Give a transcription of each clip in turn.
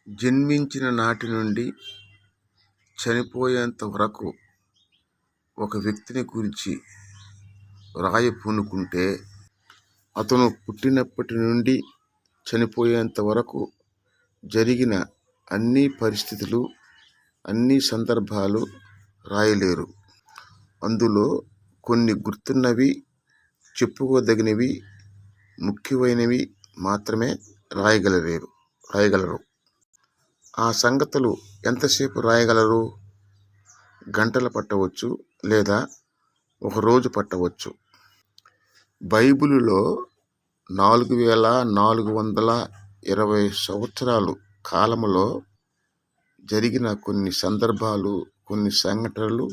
జన్మించిన నాటి నుండి చనిపోయేంత వరకు ఒక వ్యక్తిని గురించి రాయపూనుకుంటే, అతను పుట్టినప్పటి నుండి చనిపోయేంత వరకు జరిగిన అన్ని పరిస్థితులు, అన్ని సందర్భాలు రాయలేరు. అందులో కొన్ని గుర్తున్నవి, చెప్పుకోదగినవి, ముఖ్యమైనవి మాత్రమే రాయగలరు. ఆ సంగతులు ఎంతసేపు రాయగలరు? గంటలు పట్టవచ్చు, లేదా ఒక రోజు పట్టవచ్చు. బైబిలులో 4420 సంవత్సరాలు కాలములో జరిగిన కొన్ని సందర్భాలు, కొన్ని సంఘటనలు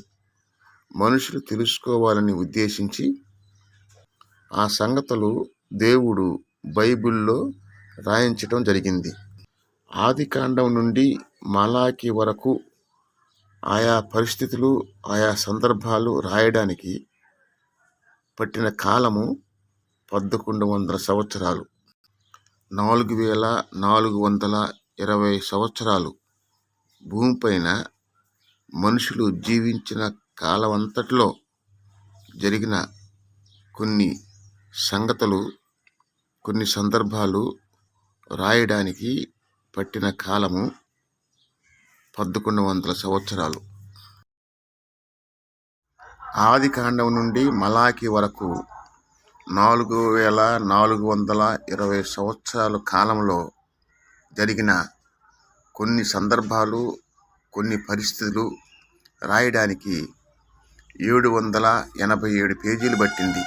మనుషులు తెలుసుకోవాలని ఉద్దేశించి ఆ సంగతులు దేవుడు బైబిల్లో రాయించటం జరిగింది. ఆదికాండం నుండి మలాకి వరకు ఆయా పరిస్థితులు, ఆయా సందర్భాలు రాయడానికి పట్టిన కాలము 1100 సంవత్సరాలు. 4420 సంవత్సరాలు భూమిపైన మనుషులు జీవించిన కాలమంతటిలో జరిగిన కొన్ని సంగతులు, కొన్ని సందర్భాలు రాయడానికి పట్టిన కాలము 1100 సంవత్సరాలు. ఆదికాండం నుండి మలాకి వరకు 4420 సంవత్సరాల కాలంలో జరిగిన కొన్ని సందర్భాలు, కొన్ని పరిస్థితులు రాయడానికి 787 పేజీలు పట్టింది.